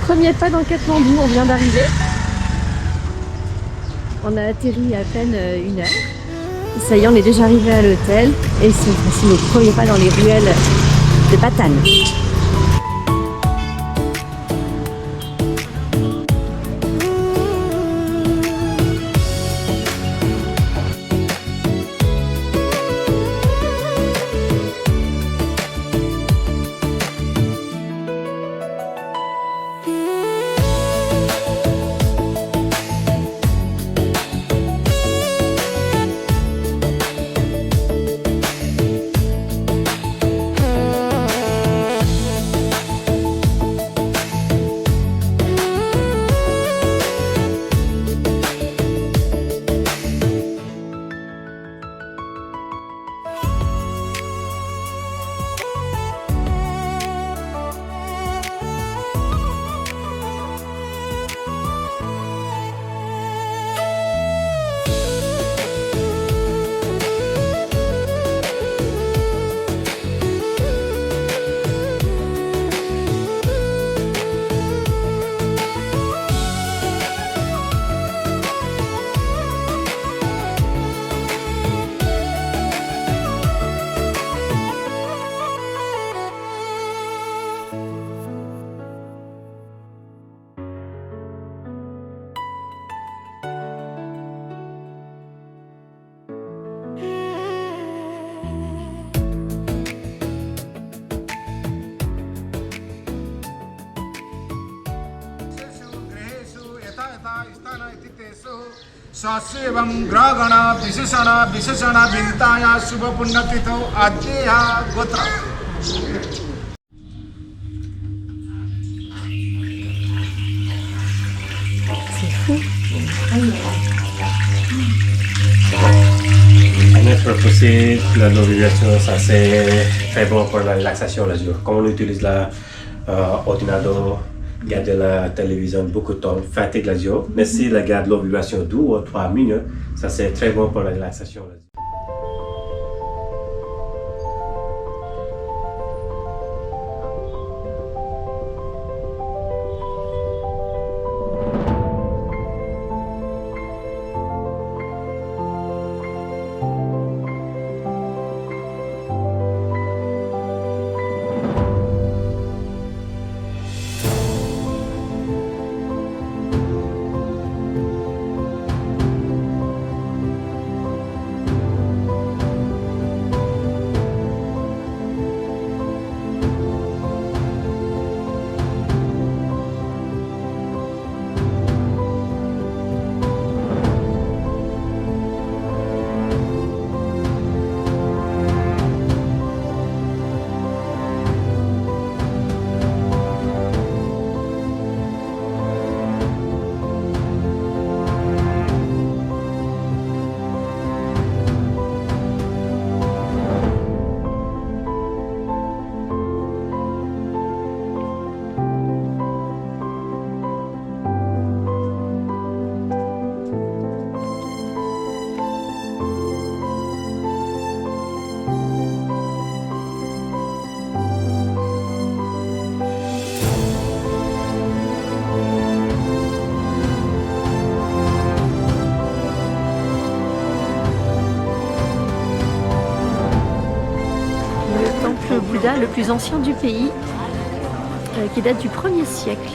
Premier pas dans Katmandou, on vient d'arriver. On a atterri il y a à peine 1 heure. Ça y est, on est déjà arrivé à l'hôtel et c'est nos premiers pas dans les ruelles de Batan. स्वास्यवं ग्रहगण विशेषण भिन्ताया शुभ पुण्यतिथौ आद्येहा गोत्र Notre aussi, la novilisation, ça c'est très bon pour la relaxation le jour. Comme on utilise l'ordinateur, regarder la télévision beaucoup de temps, fatigue le jour. Mais si on garde l'ovulation 2 ou 3 minutes, ça c'est très bon pour la relaxation le jour. Bouddha le plus ancien du pays, qui date du 1er siècle.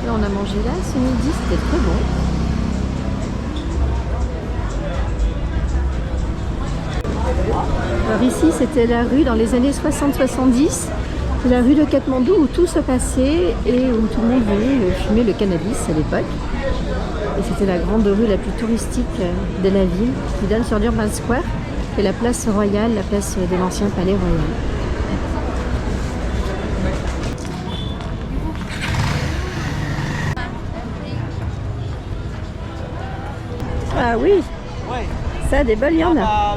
Là, on a mangé là ce midi, c'était très bon. Alors ici, c'était la rue dans les années 60-70. C'est la rue de Katmandou où tout se passait et où tout le monde venait fumer le cannabis à l'époque. Et c'était la grande rue la plus touristique de la ville, qui donne sur Durban Square, et la place royale, la place de l'ancien palais royal. Ah oui, ça des bols, il y en a.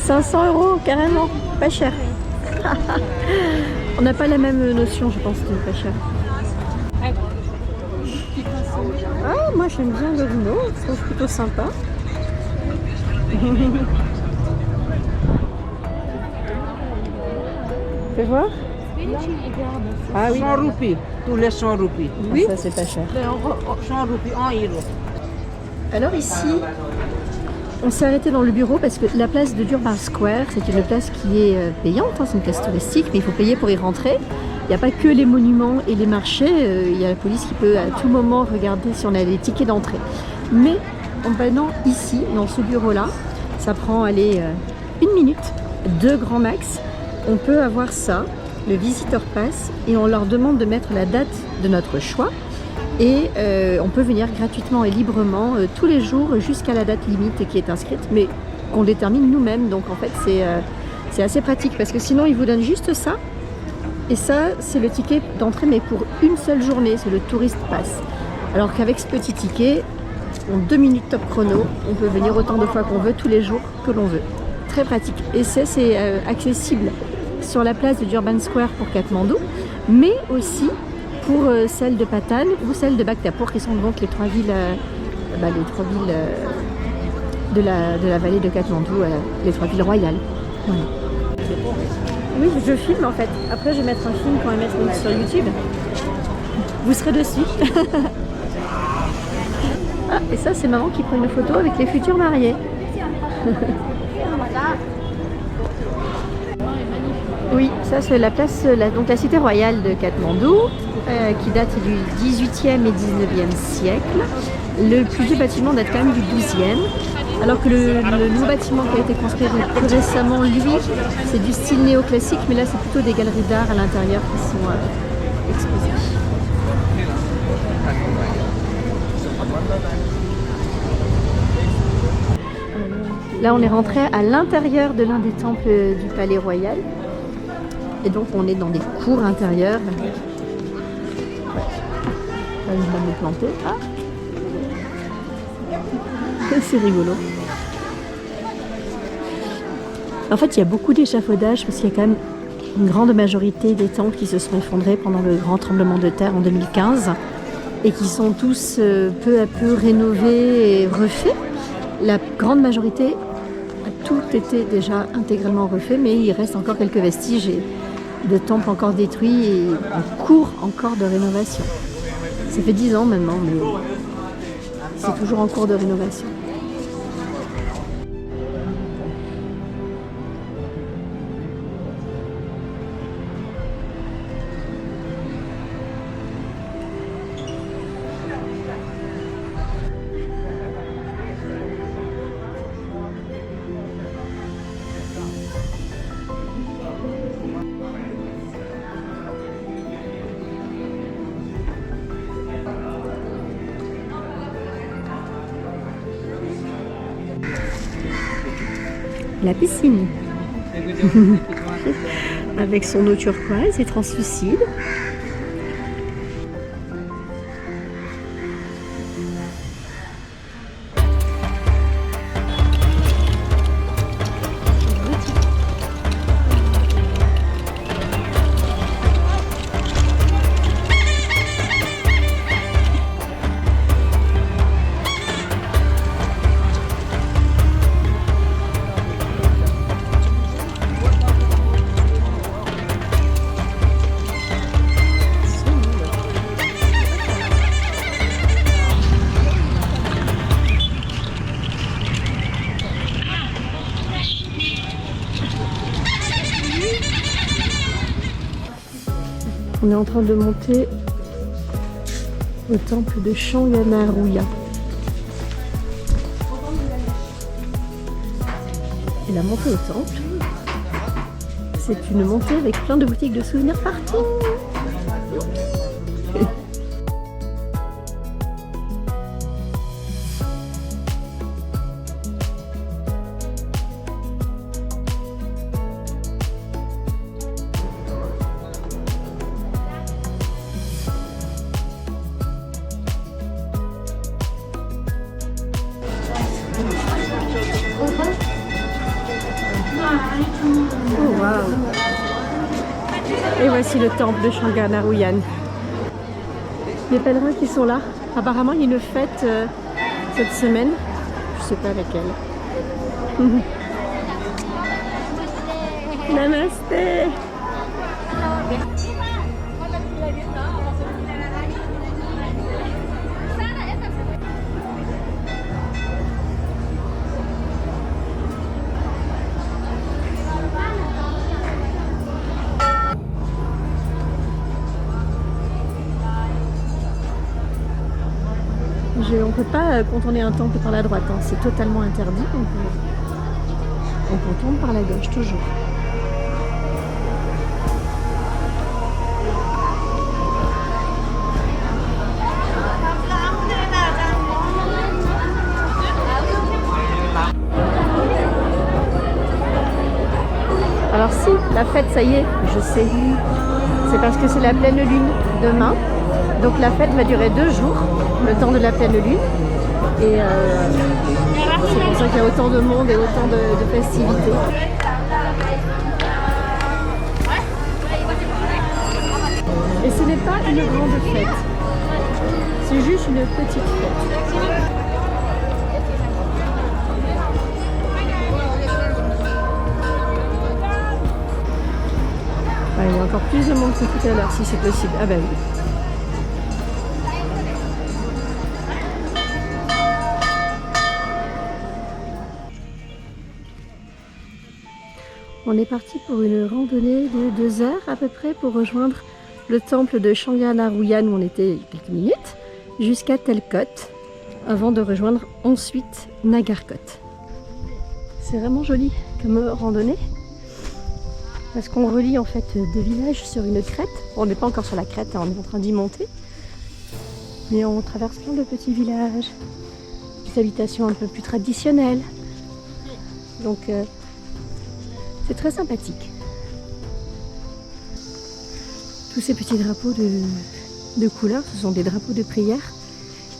500 €, carrément, pas cher. On n'a pas la même notion, je pense, de pas cher. Ah, moi j'aime bien le Rhino, je trouve plutôt sympa. Fais voir. Ah oui. 100 roupies, tous les 100 roupies. Oui, ça c'est pas cher. 100 roupies, 1 euro. Alors ici, on s'est arrêté dans le bureau parce que la place de Durban Square, c'est une place qui est payante, hein, c'est une place touristique, mais il faut payer pour y rentrer. Il n'y a pas que les monuments et les marchés, il y a la police qui peut à tout moment regarder si on a des tickets d'entrée. Mais en venant ici, dans ce bureau-là, ça prend, allez, 1 minute, 2 grands max, on peut avoir ça, le visiteur pass, et on leur demande de mettre la date de notre choix. Et on peut venir gratuitement et librement tous les jours jusqu'à la date limite qui est inscrite, mais qu'on détermine nous-mêmes. Donc en fait c'est assez pratique parce que sinon ils vous donnent juste ça. Et ça c'est le ticket d'entrée mais pour une seule journée, c'est le Tourist Pass. Alors qu'avec ce petit ticket, en 2 minutes top chrono, on peut venir autant de fois qu'on veut, tous les jours que l'on veut. Très pratique. Et c'est accessible sur la place de Durban Square pour Katmandou, mais aussi pour celle de Patan ou celle de Bhaktapur, qui sont donc les 3 villes, de la vallée de Katmandou, les 3 villes royales. Voilà. Oui, je filme en fait. Après, je vais mettre un film quand même mettre sur YouTube. Vous serez dessus. Ah, et ça, c'est maman qui prend une photo avec les futurs mariés. Oui, ça c'est la place, donc la cité royale de Katmandou, qui date du 18e et 19e siècle. Le plus vieux bâtiment date quand même du 12e, alors que le nouveau bâtiment qui a été construit plus récemment, lui, c'est du style néoclassique, mais là c'est plutôt des galeries d'art à l'intérieur qui sont exposées. Là on est rentré à l'intérieur de l'un des temples du palais royal. Et donc on est dans des cours intérieures. Là, je vais me planter. Ah, c'est rigolo. En fait, il y a beaucoup d'échafaudages parce qu'il y a quand même une grande majorité des temples qui se sont effondrés pendant le grand tremblement de terre en 2015 et qui sont tous peu à peu rénovés et refaits. La grande majorité a tout été déjà intégralement refait, mais il reste encore quelques vestiges de temples encore détruits et en cours encore de rénovation. Ça fait 10 ans maintenant, mais c'est toujours en cours de rénovation. La piscine avec son eau turquoise et translucide. On est en train de monter au temple de Shanganaruyya. Et la montée au temple, c'est une montée avec plein de boutiques de souvenirs partout. Oh waouh! Et voici le temple de Shanganaruyan. Les pèlerins qui sont là. Apparemment, il y a une fête cette semaine. Je sais pas laquelle. Namasté! On ne peut pas contourner un temple par la droite, hein. C'est totalement interdit. Donc on contourne par la gauche, toujours. Alors si, la fête, ça y est, je sais. C'est parce que c'est la pleine lune demain. Donc la fête va durer 2 jours, le temps de la pleine lune. Et c'est pour ça qu'il y a autant de monde et autant de festivités. Et ce n'est pas une grande fête, c'est juste une petite fête. Ouais, il y a encore plus de monde que tout à l'heure si c'est possible. Ah bah oui. On est parti pour une randonnée de 2 heures à peu près pour rejoindre le temple de Shanganaruyan où on était il y a quelques minutes, jusqu'à Telkot, avant de rejoindre ensuite Nagarkot. C'est vraiment joli comme randonnée, parce qu'on relie en fait 2 villages sur une crête. On n'est pas encore sur la crête, on est en train d'y monter, mais on traverse plein de petits villages, des habitations un peu plus traditionnelles. Donc c'est très sympathique. Tous ces petits drapeaux de couleurs, ce sont des drapeaux de prière.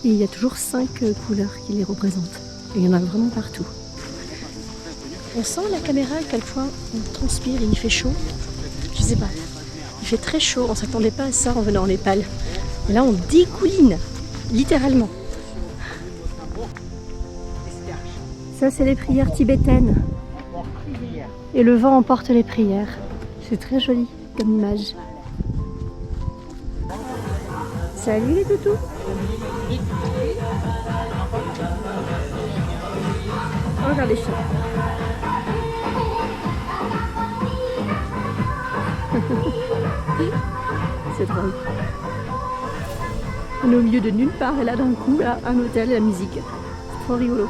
Et il y a toujours 5 couleurs qui les représentent. Et il y en a vraiment partout. On sent la caméra à quel point on transpire et il fait chaud. Je sais pas. Il fait très chaud. On s'attendait pas à ça en venant en Népal. Et là on dégouline, littéralement. Ça c'est les prières tibétaines. Et le vent emporte les prières. C'est très joli comme image. Salut les toutous! Oh, regarde les chiens. C'est drôle. On est au milieu de nulle part et là d'un coup, là, un hôtel et la musique. C'est trop rigolo.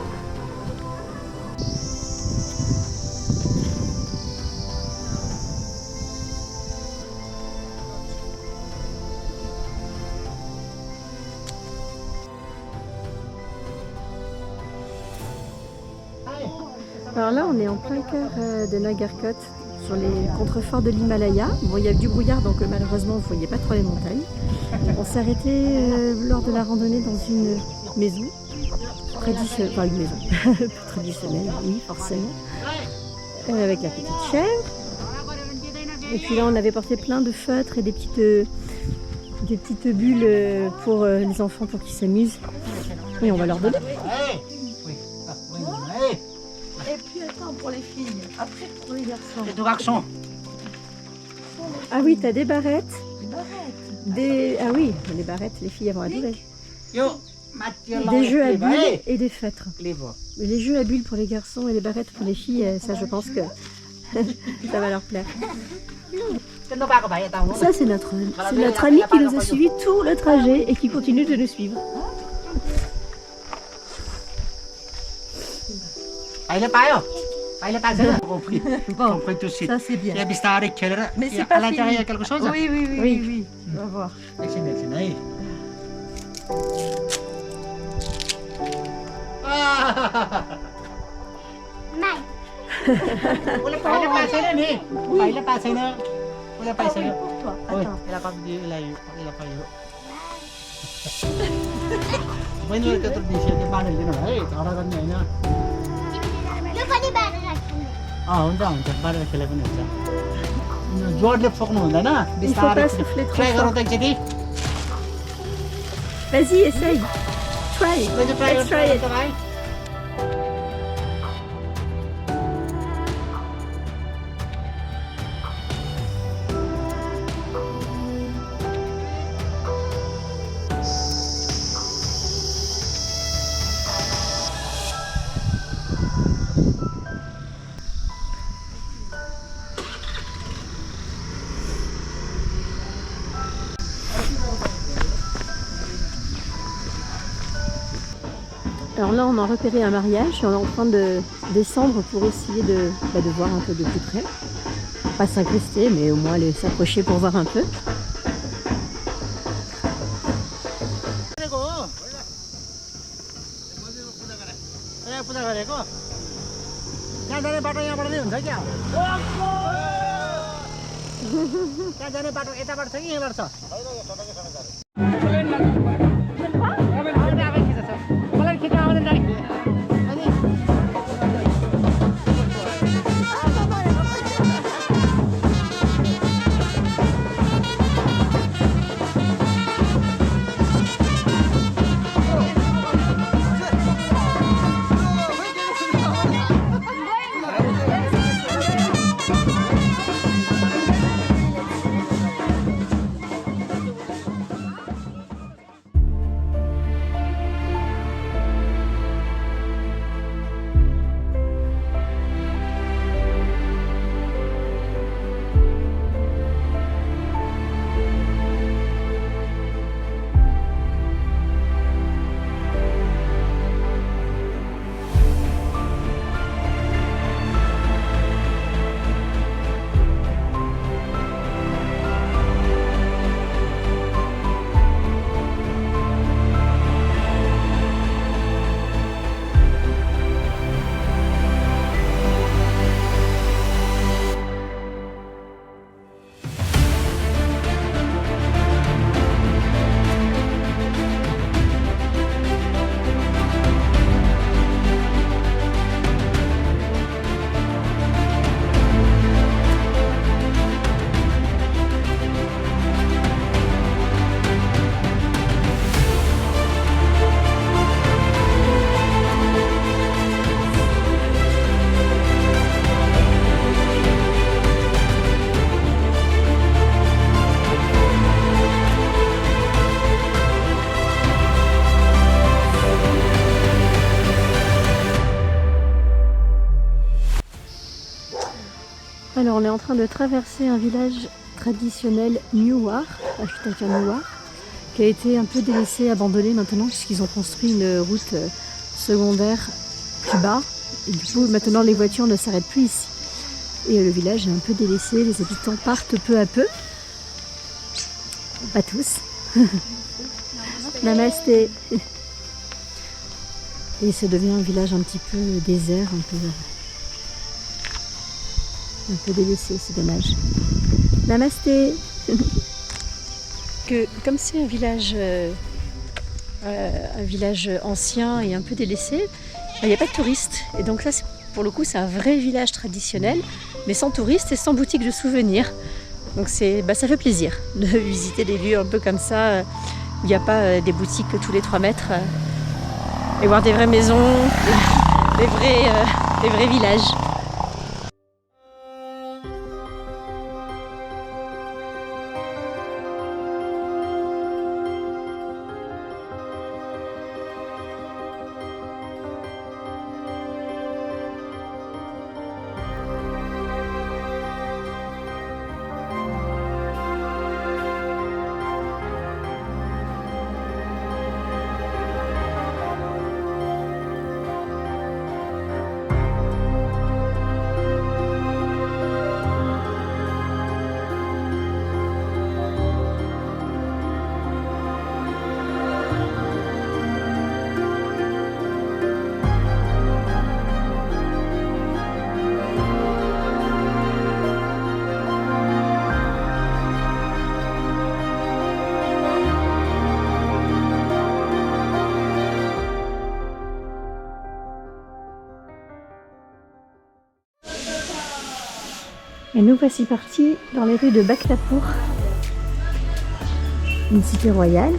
Alors là, on est en plein cœur de Nagarkot, sur les contreforts de l'Himalaya. Bon, il y a du brouillard, donc malheureusement, vous ne voyez pas trop les montagnes. On s'est arrêté lors de la randonnée dans une maison traditionnelle, enfin une maison traditionnelle, oui, forcément, avec la petite chèvre. Et puis là, on avait porté plein de feutres et des petites bulles pour les enfants, pour qu'ils s'amusent. Et on va leur donner. Et puis attends, pour les filles, après pour les garçons. Les 2 garçons. Ah oui, t'as des barrettes. Ah oui, les barrettes, les filles vont adorer. Des jeux à bulles et des feutres. Les jeux à bulles pour les garçons et les barrettes pour les filles, ça je pense que ça va leur plaire. Ça c'est notre ami qui nous a suivis tout le trajet et qui continue de nous suivre. अहिले पाएको छैन compris. Bon, Compris tout de suite. ça c'est bien. यहाँ बिस्तारै खेलेर Mais c'est यहाँ pas à l'intérieur il y a fini. quelque chose. Oui, oui, oui, oui, oui. On va voir. एकछिन है. उसले पहिले पाएको छैन नि. पहिले पाएको छैन. उसले पाइसक्यो. ओइ, यसलाई कति दियो? यसलाई पाइयो. बहिनीले त्यत्रो दिइसक्यो, त्यो बाँडेर दिनु है, झगडा गर्ने होइन. हुन्छ बाँडेर खेले पनि हुन्छ. जोडले फोक्नु हुँदैन, बिस्तारै pas souffler trop ट्राई गरौँ fort. त एकचोटि. Vas-y, essaye. Try. Let's try it. Alors là, on a repéré un mariage et on est en train de descendre pour essayer de voir un peu de plus près. Pas s'incruster, mais au moins aller s'approcher pour voir un peu. पूजा गरेको त्यहाँ जाने बाटो यहाँबाट नै हुन्छ क्या त्यहाँ जाने बाटो यताबाट छ कि यहाँबाट छ मलाई खिच्न आउँदैन दाइ अनि Alors on est en train de traverser un village traditionnel Niuar, architecture Niuar, qui a été un peu délaissé, abandonné maintenant puisqu'ils ont construit une route secondaire plus bas. Et du coup maintenant les voitures ne s'arrêtent plus ici. Et le village est un peu délaissé, les habitants partent peu à peu. Pas tous. Namasté. Et ça devient un village un petit peu désert, un peu délaissé, c'est dommage. Namasté. Comme c'est un village ancien et un peu délaissé, il n'y a pas de touristes. Et donc ça, pour le coup, c'est un vrai village traditionnel, mais sans touristes et sans boutique de souvenirs. Donc ça fait plaisir de visiter des lieux un peu comme ça, où il n'y a pas des boutiques tous les 3 mètres, et voir des vraies maisons, des vrais villages. Et nous voici partis dans les rues de Bhaktapur, une cité royale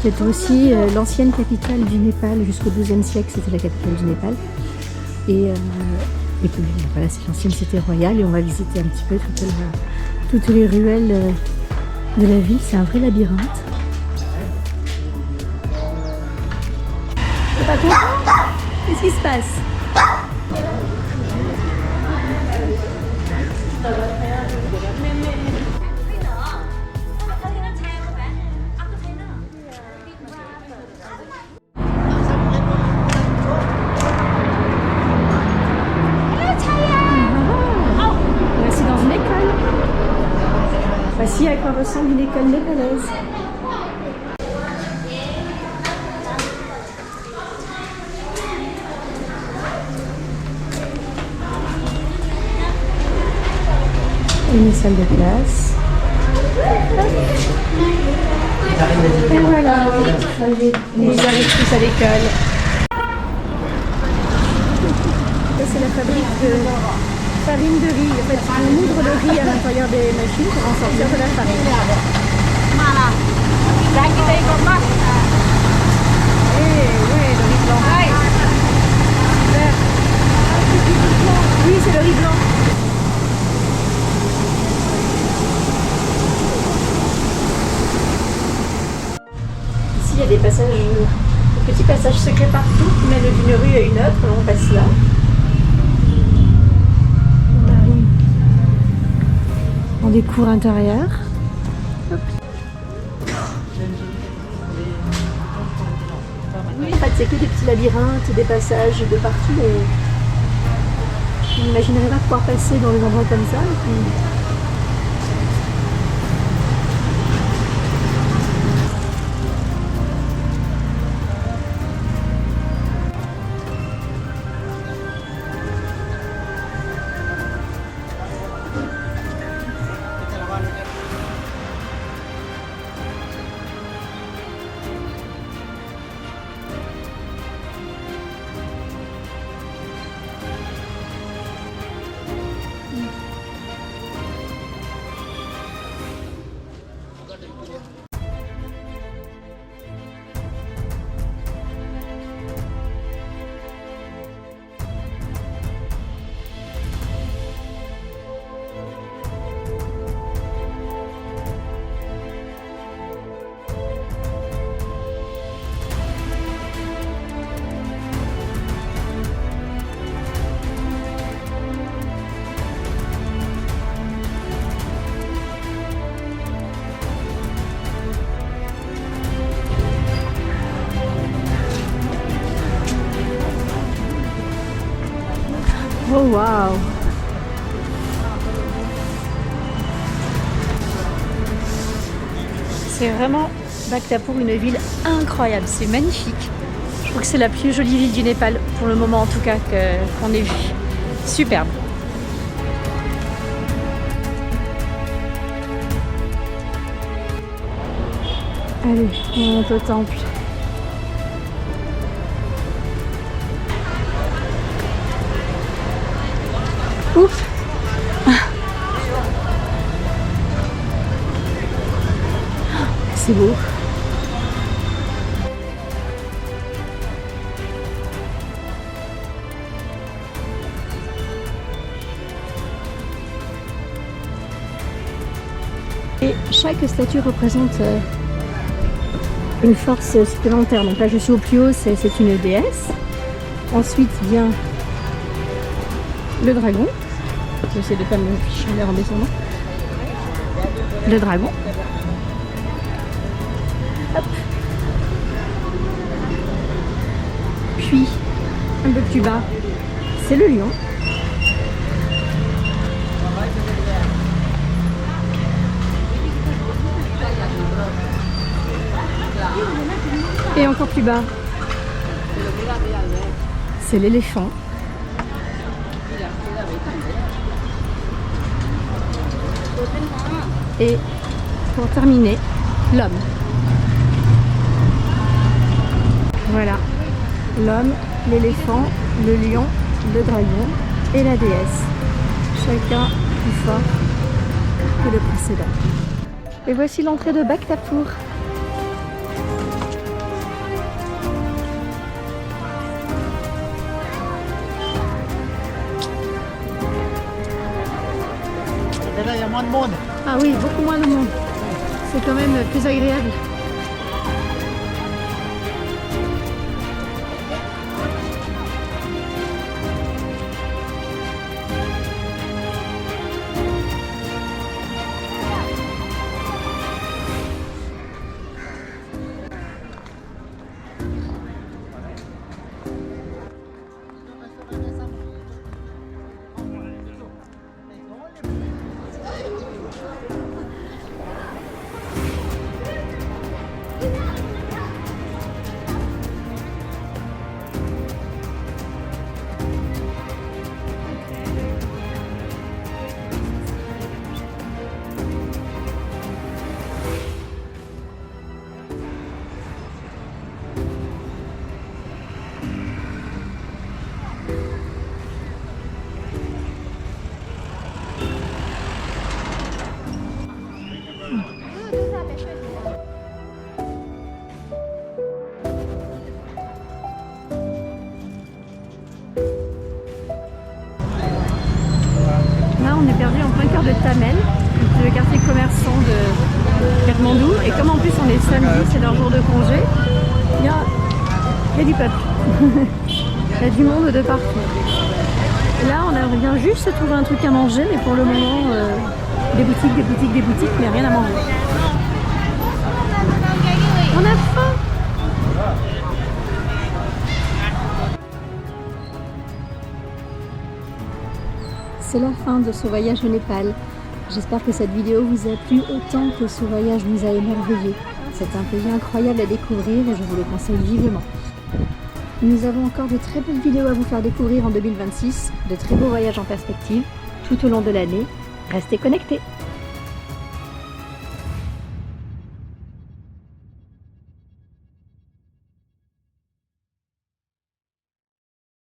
qui est aussi l'ancienne capitale du Népal. Jusqu'au XIIe siècle, c'était la capitale du Népal. Et puis voilà, c'est l'ancienne cité royale et on va visiter un petit peu toutes les ruelles de la ville. C'est un vrai labyrinthe. T'es pas content? Qu'est-ce qui se passe? Voici dans une école. Voici à quoi ressemble une école népalaise. Une salle de classe. Et voilà, ils arrivent tous à l'école. C'est la fabrique de farine de riz. En fait, on ouvre le riz à l'intérieur des machines pour en sortir de la farine. Le riz blanc. Super. Oui, c'est le riz blanc. Ici, il y a des passages, des petits passages secrets partout qui mènent d'une rue à une autre. On passe là. On arrive dans des cours intérieures. Hop. En fait, c'est que des petits labyrinthes, des passages de partout. Et je n'imaginerais pas pouvoir passer dans des endroits comme ça. Et puis... Oh waouh! C'est vraiment Bhaktapur, une ville incroyable, c'est magnifique. Je trouve que c'est la plus jolie ville du Népal, pour le moment en tout cas, qu'on ait vue. Superbe. Allez, on monte au temple. Ouf! C'est beau. Et chaque statue représente une force supplémentaire. Donc là je suis au plus haut, c'est une déesse. Ensuite vient le dragon. J'essaie de ne pas me ficher en l'air en descendant. Le dragon. Hop. Puis, un peu plus bas, c'est le lion. Et encore plus bas, c'est l'éléphant. Et pour terminer, l'homme. Voilà, l'homme, l'éléphant, le lion, le dragon et la déesse. Chacun plus fort que le précédent. Et voici l'entrée de Bhaktapur. Mais là, il y a moins de monde. Ah oui, beaucoup moins de monde. C'est quand même plus agréable. Là, on est perdu en plein cœur de Thamel, le quartier commerçant de Katmandou. Et comme en plus on est samedi, c'est leur jour de congé, il y a du peuple. Il y a du monde de partout. Là, on vient juste se trouver un truc à manger, mais pour le moment, des boutiques, mais rien à manger. On a faim! C'est la fin de ce voyage au Népal. J'espère que cette vidéo vous a plu autant que ce voyage nous a émerveillés. C'est un pays incroyable à découvrir et je vous le conseille vivement. Nous avons encore de très belles vidéos à vous faire découvrir en 2026, de très beaux voyages en perspective tout au long de l'année. Restez connectés!